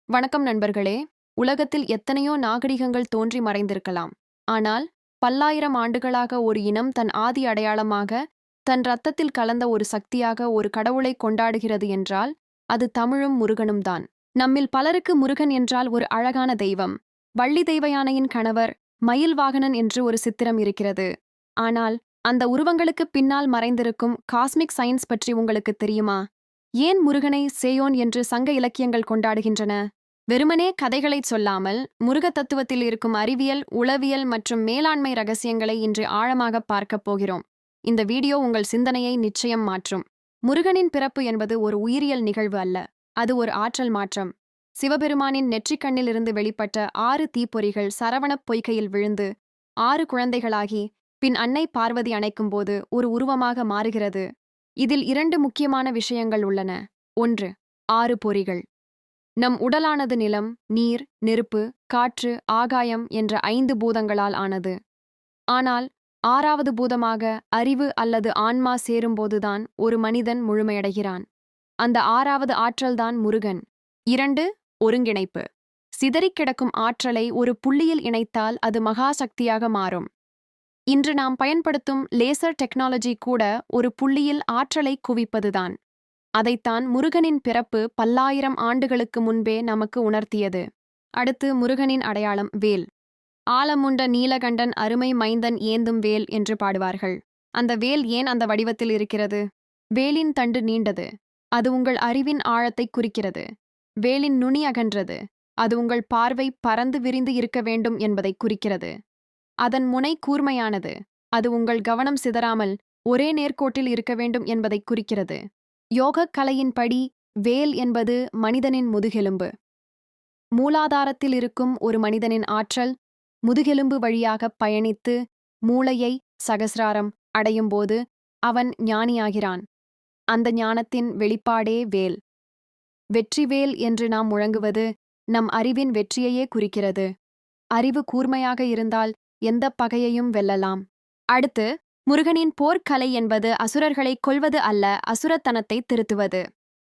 வணக்கம் நண்பர்களே. உலகத்தில் எத்தனையோ நாகரிகங்கள் தோன்றி மறைந்திருக்கலாம். ஆனால் பல்லாயிரம் ஆண்டுகளாக ஒரு இனம் தன் ஆதி அடையாளமாக, தன் இரத்தத்தில் கலந்த ஒரு சக்தியாக ஒரு கடவுளை கொண்டாடுகிறது என்றால் அது தமிழும் முருகனும் தான். நம்மில் பலருக்கு முருகன் என்றால் ஒரு அழகான தெய்வம், வள்ளி தெய்வயானையின் கணவர், மயில் வாகனன் என்று ஒரு சித்திரம் இருக்கிறது. ஆனால் அந்த உருவங்களுக்கு பின்னால் மறைந்திருக்கும் காஸ்மிக் சயின்ஸ் பற்றி உங்களுக்கு தெரியுமா? ஏன் முருகனை சேயோன் என்று சங்க இலக்கியங்கள் கொண்டாடுகின்றன? வெறுமனே கதைகளைச் சொல்லாமல் முருக தத்துவத்தில் இருக்கும் அறிவியல், உளவியல் மற்றும் மேலாண்மை ரகசியங்களை இன்று ஆழமாக பார்க்கப் போகிறோம். இந்த வீடியோ உங்கள் சிந்தனையை நிச்சயம் மாற்றும். முருகனின் பிறப்பு என்பது ஒரு உயிரியல் நிகழ்வு அல்ல, அது ஒரு ஆற்றல் மாற்றம். சிவபெருமானின் நெற்றிக்கண்ணிலிருந்து வெளிப்பட்ட 6 தீப்பொறிகள் சரவணப் பொய்கையில் விழுந்து 6 குழந்தைகளாகி பின் அன்னை பார்வதி அணைக்கும்போது ஒரு உருவமாக மாறுகிறது. இதில் 2 முக்கியமான விஷயங்கள் உள்ளன. 1. 6 பொறிகள். நம் உடலானது நிலம், நீர், நெருப்பு, காற்று, ஆகாயம் என்ற 5 பூதங்களால் ஆனது. ஆனால் 6வது பூதமாக அறிவு அல்லது ஆன்மா சேரும்போதுதான் ஒரு மனிதன் முழுமையடைகிறான். அந்த 6வது ஆற்றல்தான் முருகன். 2. ஒருங்கிணைப்பு. சிதறிக் கிடக்கும் ஆற்றலை ஒரு புள்ளியில் இணைத்தால் அது மகாசக்தியாக மாறும். இன்று நாம் பயன்படுத்தும் லேசர் டெக்னாலஜி கூட ஒரு புள்ளியில் ஆற்றலை குவிப்பதுதான். அதைத்தான் முருகனின் பிறப்பு பல்லாயிரம் ஆண்டுகளுக்கு முன்பே நமக்கு உணர்த்தியது. அடுத்து முருகனின் அடையாளம் வேல். ஆலமுண்ட நீலகண்டன் அருமை மைந்தன் ஏந்தும் வேல் என்று பாடுவார்கள். அந்த வேல் ஏன் அந்த வடிவத்தில் இருக்கிறது? வேலின் தண்டு நீண்டது, அது உங்கள் அறிவின் ஆழத்தை குறிக்கிறது. வேலின் நுனி அகன்றது, அது உங்கள் பார்வை பறந்து விரிந்து இருக்க வேண்டும் என்பதை குறிக்கிறது. அதன் முனை கூர்மையானது, அது உங்கள் கவனம் சிதறாமல் ஒரே நேர்கோட்டில் இருக்க வேண்டும் என்பதை குறிக்கிறது. யோகக் கலையின்படி வேல் என்பது மனிதனின் முதுகெலும்பு. மூலாதாரத்தில் இருக்கும் ஒரு மனிதனின் ஆற்றல் முதுகெலும்பு வழியாக பயணித்து மூளையை சகசிராரம் அடையும்போது அவன் ஞானியாகிறான். அந்த ஞானத்தின் வெளிப்பாடே வேல். வெற்றிவேல் என்று நாம் முழங்குவது நம் அறிவின் வெற்றியையே குறிக்கிறது. அறிவு கூர்மையாக இருந்தால் எந்த பகையையும் வெல்லலாம். அடுத்து முருகனின் போர்க்கலை என்பது அசுரர்களை கொல்வது அல்ல, அசுரத்தனத்தை திருத்துவது.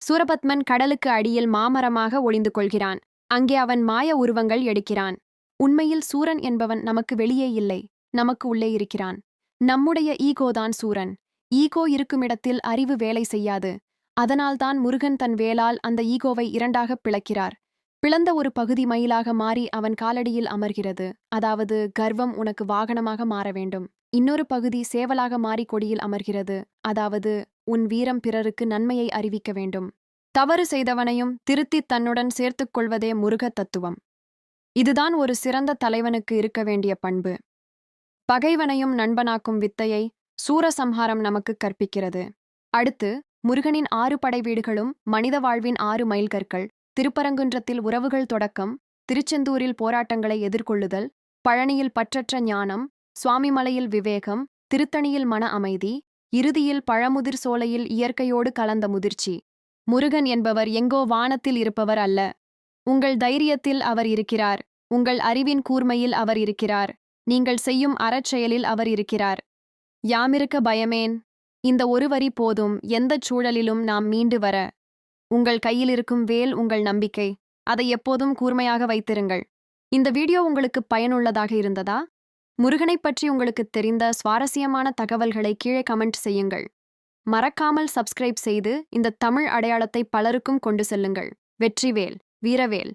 சூரபத்மன் கடலுக்கு அடியில் மாமரமாக ஒளிந்து கொள்கிறான். அங்கே அவன் மாய உருவங்கள் எடுக்கிறான். உண்மையில் சூரன் என்பவன் நமக்கு வெளியே இல்லை, நமக்கு உள்ளே இருக்கிறான். நம்முடைய ஈகோதான் சூரன். ஈகோ இருக்குமிடத்தில் அறிவு வேலை செய்யாது. அதனால்தான் முருகன் தன் வேலால் அந்த ஈகோவை 2ஆக பிளக்கிறார். பிளந்த ஒரு பகுதி மயிலாக மாறி அவன் காலடியில் அமர்கிறது, அதாவது கர்வம் உனக்கு வாகனமாக மாற வேண்டும். இன்னொரு பகுதி சேவலாக மாறி கொடியில் அமர்கிறது, அதாவது உன் வீரம் பிறருக்கு நன்மையை அறிவிக்க வேண்டும். தவறு செய்தவனையும் திருத்தி தன்னுடன் சேர்த்துக் கொள்வதே முருக தத்துவம். இதுதான் ஒரு சிறந்த தலைவனுக்கு இருக்க வேண்டிய பண்பு. பகைவனையும் நண்பனாக்கும் வித்தையை சூரசம்ஹாரம் நமக்கு கற்பிக்கிறது. அடுத்து முருகனின் 6 படை வீடுகளும் மனித வாழ்வின் 6 மைல்கற்கள். திருப்பரங்குன்றத்தில் உறவுகள் தொடக்கம், திருச்செந்தூரில் போராட்டங்களை எதிர்கொள்ளுதல், பழனியில் பற்றற்ற ஞானம், சுவாமிமலையில் விவேகம், திருத்தணியில் மன அமைதி, இறுதியில் பழமுதிர் சோலையில் இயற்கையோடு கலந்த முதிர்ச்சி. முருகன் என்பவர் எங்கோ வானத்தில் இருப்பவர் அல்ல. உங்கள் தைரியத்தில் அவர் இருக்கிறார், உங்கள் அறிவின் கூர்மையில் அவர் இருக்கிறார், நீங்கள் செய்யும் அறச்செயலில் அவர் இருக்கிறார். யாமிருக்க பயமேன்? இந்த ஒரு வரி போதும் எந்தச் சூழலிலும் நாம் மீண்டு வர. உங்கள் கையில் இருக்கும் வேல் உங்கள் நம்பிக்கை, அதை எப்போதும் கூர்மையாக வைத்திருங்கள். இந்த வீடியோ உங்களுக்கு பயனுள்ளதாக இருந்ததா? முருகனைப் பற்றி உங்களுக்கு தெரிந்த சுவாரஸ்யமான தகவல்களை கீழே கமெண்ட் செய்யுங்கள். மறக்காமல் சப்ஸ்கிரைப் செய்து இந்த தமிழ் அடையாளத்தை பலருக்கும் கொண்டு செல்லுங்கள். வெற்றிவேல், வீரவேல்.